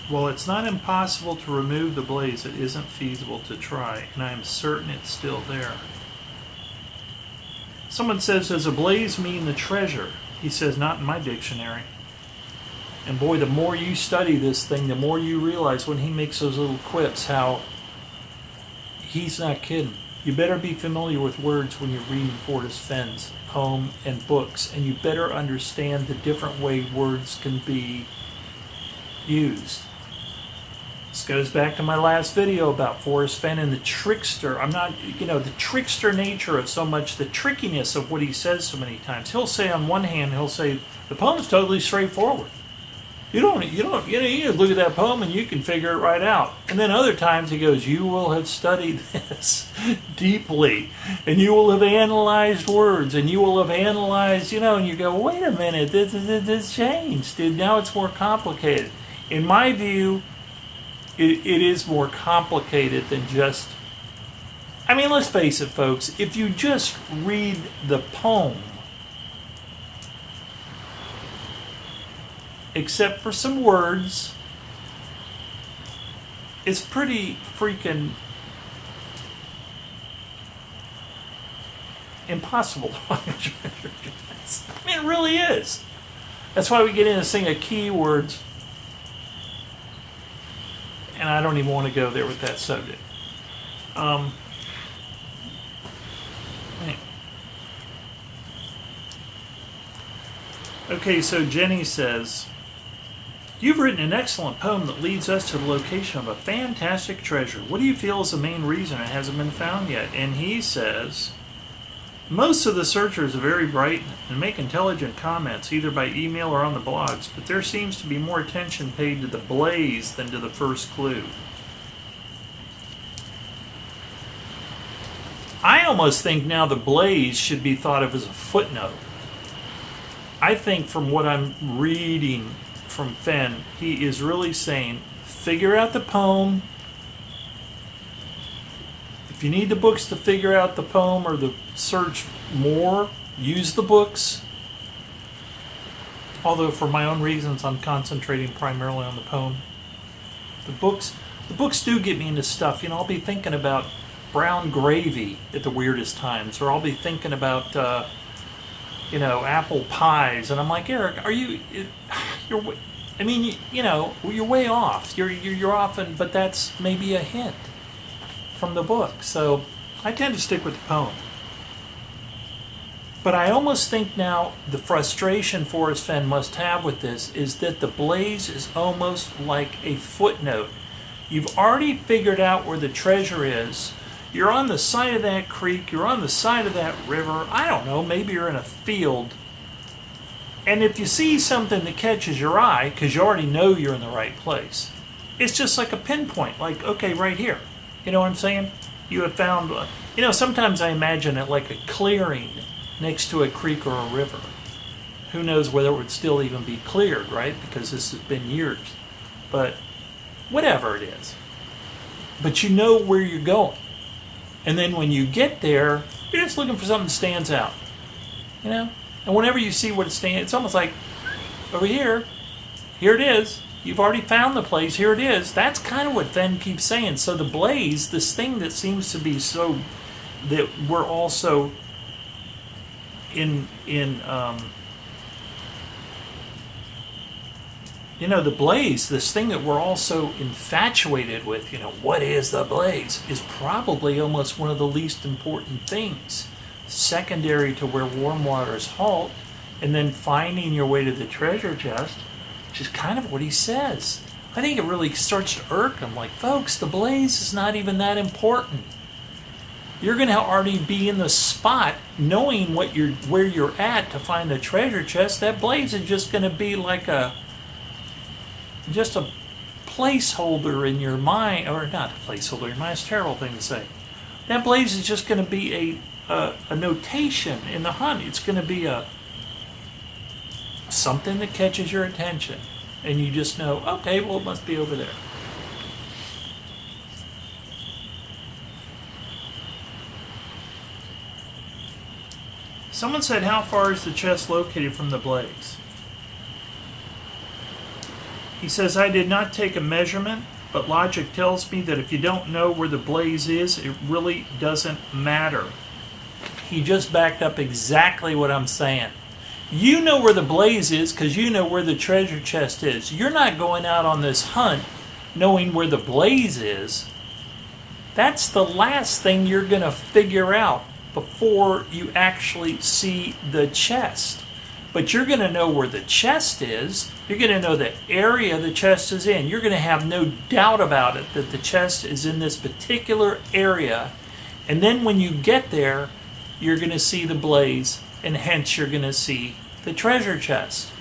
While it's not impossible to remove the blaze, it isn't feasible to try, and I am certain it's still there. Someone says, does a blaze mean the treasure? He says, not in my dictionary. And boy, the more you study this thing, the more you realize when he makes those little quips how he's not kidding. You better be familiar with words when you're reading Forrest Fenn's poem and books, and you better understand the different way words can be used. This goes back to my last video about Forrest Fenn and the trickster. I'm not, the trickster nature of so much, the trickiness of what he says so many times. He'll say on one hand, he'll say, the poem's totally straightforward. You just look at that poem and you can figure it right out. And then other times he goes, you will have studied this deeply, and you will have analyzed words, and you will have analyzed, and you go, wait a minute, this changed, dude. Now it's more complicated. In my view, it is more complicated than just, let's face it, folks, if you just read the poem, except for some words, it's pretty freaking impossible to find a treasure chest. It really is. That's why we get into this thing of keywords, and I don't even want to go there with that subject. Okay, so Jenny says, you've written an excellent poem that leads us to the location of a fantastic treasure. What do you feel is the main reason it hasn't been found yet? And he says, most of the searchers are very bright and make intelligent comments either by email or on the blogs, but there seems to be more attention paid to the blaze than to the first clue. I almost think now the blaze should be thought of as a footnote. I think from what I'm reading from Fenn, he is really saying, figure out the poem. If you need the books to figure out the poem or the search more, use the books. Although for my own reasons, I'm concentrating primarily on the poem. The books do get me into stuff. I'll be thinking about brown gravy at the weirdest times, or I'll be thinking about apple pies, and I'm like, Eric, you're way off. You're often, but that's maybe a hint from the book. So I tend to stick with the poem. But I almost think now the frustration Forrest Fenn must have with this is that the blaze is almost like a footnote. You've already figured out where the treasure is. You're on the side of that creek, you're on the side of that river, I don't know, maybe you're in a field. And if you see something that catches your eye, because you already know you're in the right place, it's just like a pinpoint, like, okay, right here. You know what I'm saying? You have found, sometimes I imagine it like a clearing next to a creek or a river. Who knows whether it would still even be cleared, right? Because this has been years. But whatever it is. But you know where you're going. And then when you get there, you're just looking for something that stands out. And whenever you see what it stands, it's almost like, over here it is. You've already found the place, here it is. That's kind of what Fenn keeps saying. So the blaze, this thing that seems to be so, that we're also the blaze, this thing that we're all so infatuated with, what is the blaze, is probably almost one of the least important things. Secondary to where warm waters halt, and then finding your way to the treasure chest, which is kind of what he says. I think it really starts to irk him, like, folks, the blaze is not even that important. You're going to already be in the spot knowing where you're at to find the treasure chest. That blaze is just going to be like just a placeholder in your mind, or not a placeholder in your mind, it's a terrible thing to say. That blaze is just going to be a notation in the hunt. It's going to be something that catches your attention, and you just know, okay, well, it must be over there. Someone said, how far is the chest located from the blaze? He says, I did not take a measurement, but logic tells me that if you don't know where the blaze is, it really doesn't matter. He just backed up exactly what I'm saying. You know where the blaze is because you know where the treasure chest is. You're not going out on this hunt knowing where the blaze is. That's the last thing you're going to figure out before you actually see the chest. But you're going to know where the chest is. You're going to know the area the chest is in. You're going to have no doubt about it that the chest is in this particular area. And then when you get there, you're going to see the blaze, and hence you're going to see the treasure chest.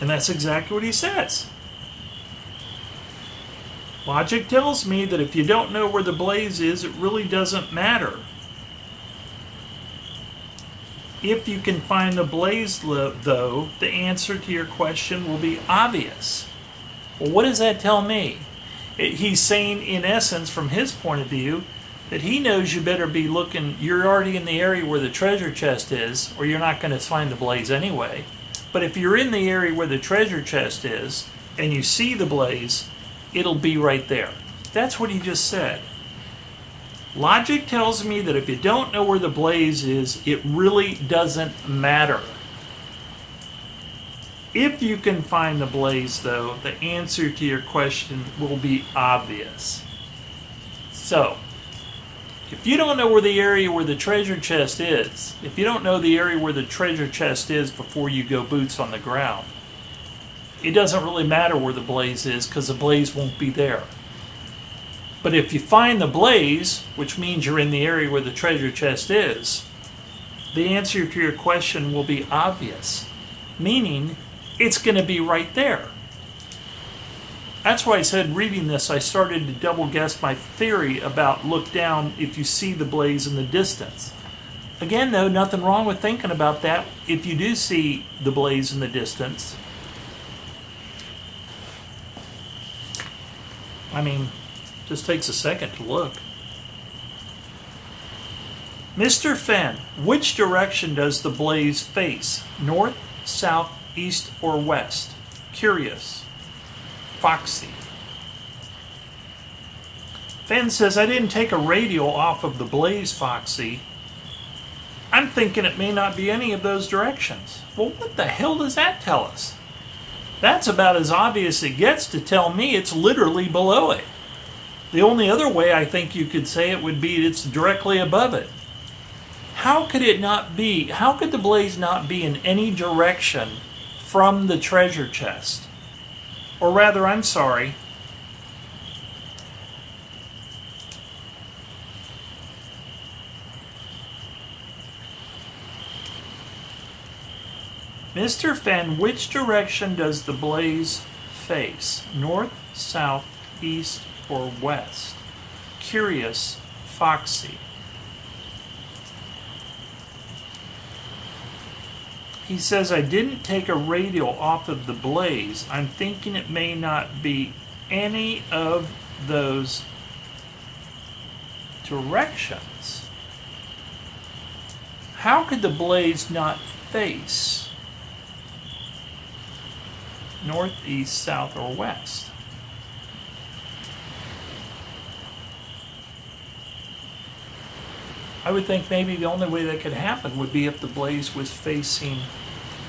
And that's exactly what he says. Logic tells me that if you don't know where the blaze is, it really doesn't matter. If you can find the blaze, though, the answer to your question will be obvious. Well, what does that tell me? He's saying, in essence, from his point of view, that he knows you better be looking, you're already in the area where the treasure chest is, or you're not going to find the blaze anyway. But if you're in the area where the treasure chest is, and you see the blaze, it'll be right there. That's what he just said. Logic tells me that if you don't know where the blaze is, it really doesn't matter. If you can find the blaze, though, the answer to your question will be obvious. So, if you don't know where the area where the treasure chest is, if you don't know the area where the treasure chest is before you go boots on the ground, it doesn't really matter where the blaze is because the blaze won't be there. But if you find the blaze, which means you're in the area where the treasure chest is, the answer to your question will be obvious, meaning it's going to be right there. That's why I said, reading this, I started to double guess my theory about look down if you see the blaze in the distance. Again, though, nothing wrong with thinking about that if you do see the blaze in the distance. I mean, just takes a second to look. Mr. Fenn, which direction does the blaze face? North, south, east, or west? Curious. Foxy. Fenn says, I didn't take a radial off of the blaze, Foxy. I'm thinking it may not be any of those directions. Well, what the hell does that tell us? That's about as obvious it gets to tell me it's literally below it. The only other way I think you could say it would be it's directly above it. How could it not be? How could the blaze not be in any direction from the treasure chest? Or rather, I'm sorry. Mr. Fenn, which direction does the blaze face? North, south, east, or west? Curious, Foxy. He says, I didn't take a radial off of the blaze. I'm thinking it may not be any of those directions. How could the blaze not face north, east, south, or west? I would think maybe the only way that could happen would be if the blaze was facing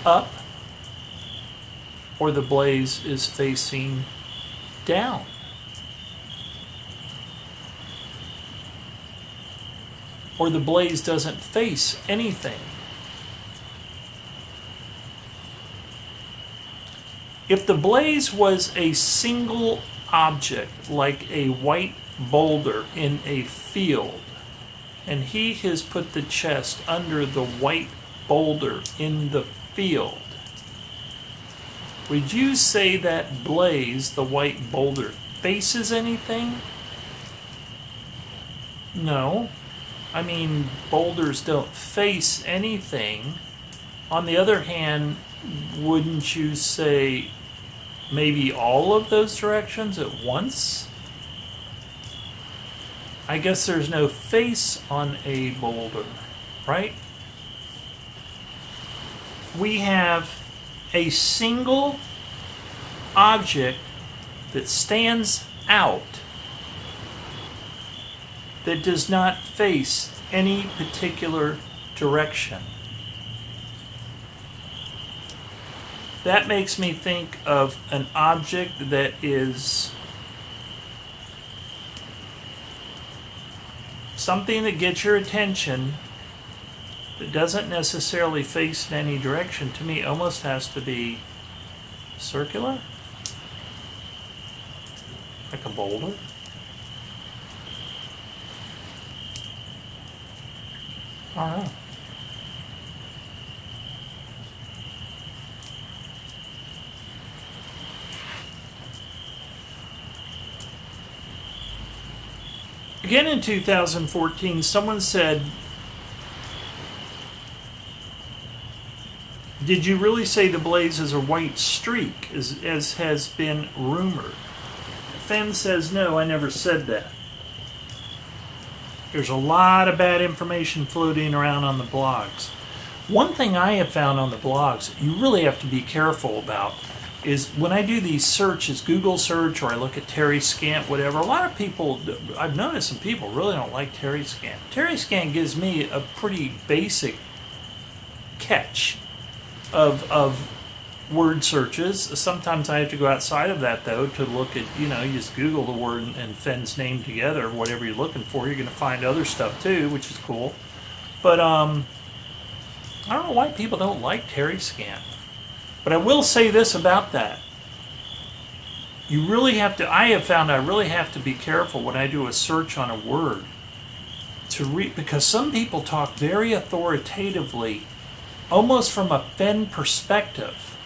up or the blaze is facing down. Or the blaze doesn't face anything. If the blaze was a single object, like a white boulder in a field, and he has put the chest under the white boulder in the field, would you say that blaze, the white boulder, faces anything? No. I mean, boulders don't face anything. On the other hand, wouldn't you say maybe all of those directions at once? I guess there's no face on a boulder, right? we have a single object that stands out that does not face any particular direction. That makes me think of an object that is something that gets your attention that doesn't necessarily face in any direction. To me, almost has to be circular, like a boulder. I don't know. Again in 2014, someone said, "Did you really say the blaze is a white streak, as has been rumored?" Fenn says, "No, I never said that." There's a lot of bad information floating around on the blogs. One thing I have found on the blogs you really have to be careful about is when I do these searches, Google search, or I look at Terry Scant, whatever, a lot of people, I've noticed some people really don't like Terry Scant. Terry Scant gives me a pretty basic catch of word searches. Sometimes I have to go outside of that, though, to look at, you just Google the word and Fenn's name together, whatever you're looking for. You're going to find other stuff, too, which is cool. But I don't know why people don't like Terry Scant. But I will say this about that. You really have to, I have found I really have to be careful when I do a search on a word to read, because some people talk very authoritatively, almost from a Fenn perspective.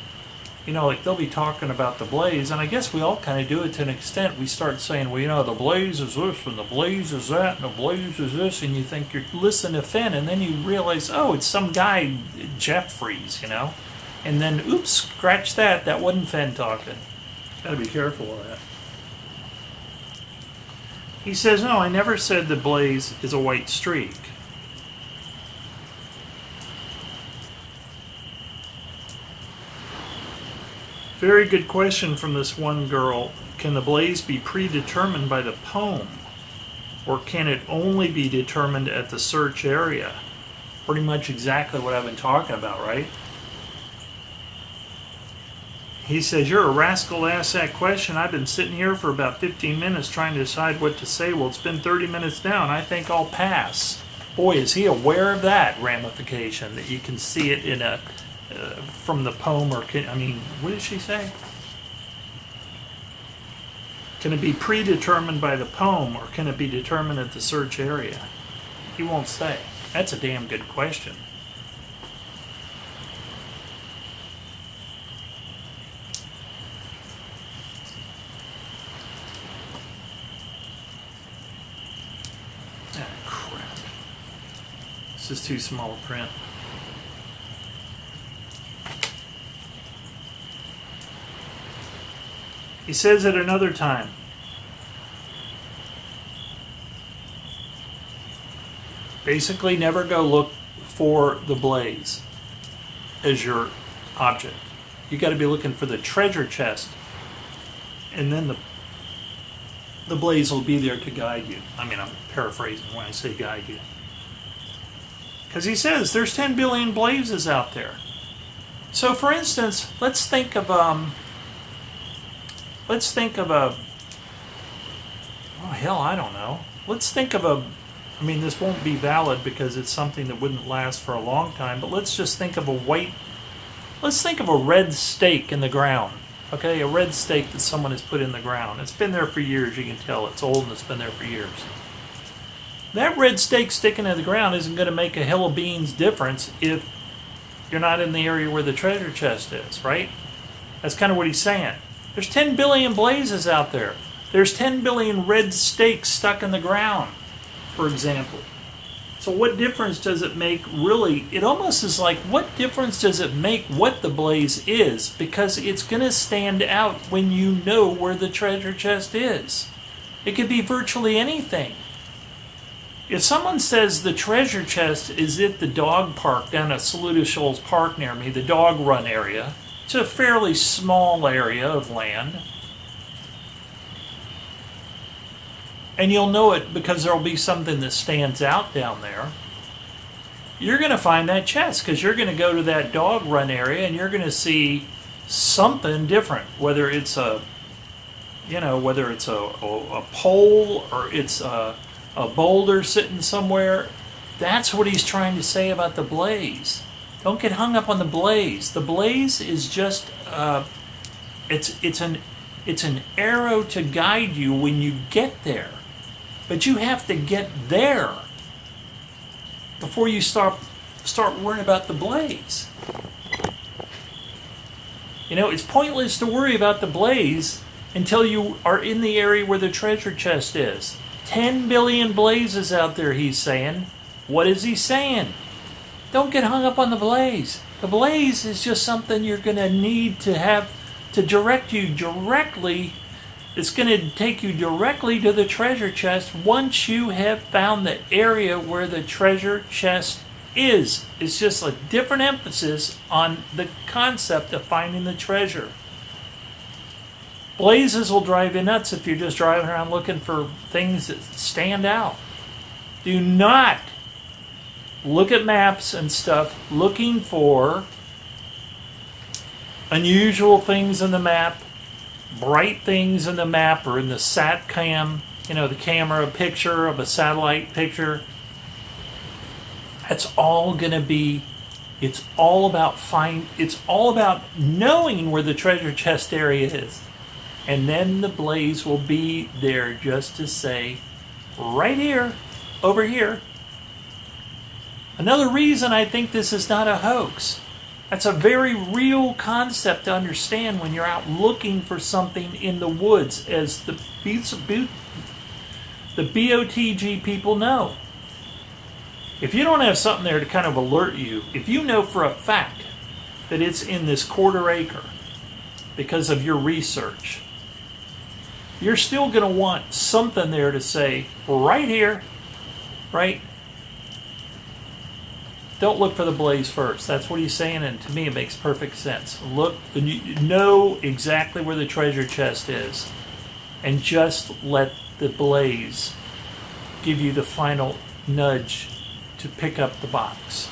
Like they'll be talking about the blaze, and I guess we all kind of do it to an extent. We start saying, well, the blaze is this, and the blaze is that, and the blaze is this, and you think you're listening to Fenn, and then you realize, oh, it's some guy, Jeffries, And then, oops, scratch that. That wasn't Fenn talking. Got to be careful of that. He says, no, I never said the blaze is a white streak. Very good question from this one girl. Can the blaze be predetermined by the poem? Or can it only be determined at the search area? Pretty much exactly what I've been talking about, right? He says, you're a rascal to ask that question. I've been sitting here for about 15 minutes trying to decide what to say. Well, it's been 30 minutes now, and I think I'll pass. Boy, is he aware of that ramification, that you can see it in a from the poem, or what did she say? Can it be predetermined by the poem, or can it be determined at the search area? He won't say. That's a damn good question. Ah, crap. This is too small a print. He says at another time, basically never go look for the blaze as your object. You got to be looking for the treasure chest, and then the blaze will be there to guide you. I'm paraphrasing when I say guide you. Because he says there's 10 billion blazes out there. So for instance, let's think of a, oh hell, I don't know. Let's think of a, this won't be valid because it's something that wouldn't last for a long time, but let's just think of let's think of a red stake in the ground. Okay, a red stake that someone has put in the ground. It's been there for years, you can tell. It's old and it's been there for years. That red stake sticking in the ground isn't going to make a hill of beans difference if you're not in the area where the treasure chest is, right? That's kind of what he's saying. There's 10 billion blazes out there. There's 10 billion red stakes stuck in the ground, for example. So what difference does it make, really? It almost is like, what difference does it make what the blaze is? Because it's going to stand out when you know where the treasure chest is. It could be virtually anything. If someone says the treasure chest is at the dog park down at Saluda Shoals Park near me, the dog run area, it's a fairly small area of land. And you'll know it because there'll be something that stands out down there. You're going to find that chest because you're going to go to that dog run area and you're going to see something different, whether it's a pole or it's a boulder sitting somewhere. That's what he's trying to say about the blaze. Don't get hung up on the blaze. The blaze is just it's an arrow to guide you when you get there. But you have to get there before you start worrying about the blaze. You know, it's pointless to worry about the blaze until you are in the area where the treasure chest is. 10 billion blazes out there, he's saying. What is he saying? Don't get hung up on the blaze. The blaze is just something you're going to need to have to direct you directly. It's going to take you directly to the treasure chest once you have found the area where the treasure chest is. It's just a different emphasis on the concept of finding the treasure. Blazes will drive you nuts if you're just driving around looking for things that stand out. Do not look at maps and stuff looking for unusual things in the map, bright things in the map or in the sat cam, you know, the camera picture of a satellite picture. That's all going to be, it's all about knowing where the treasure chest area is. And then the blaze will be there just to say, right here, over here. Another reason I think this is not a hoax. That's a very real concept to understand when you're out looking for something in the woods, as the BOTG people know. If you don't have something there to kind of alert you, if you know for a fact that it's in this quarter acre because of your research, you're still going to want something there to say, right here, right? Don't look for the blaze first. That's what he's saying, and to me it makes perfect sense. Look, know exactly where the treasure chest is, and just let the blaze give you the final nudge to pick up the box.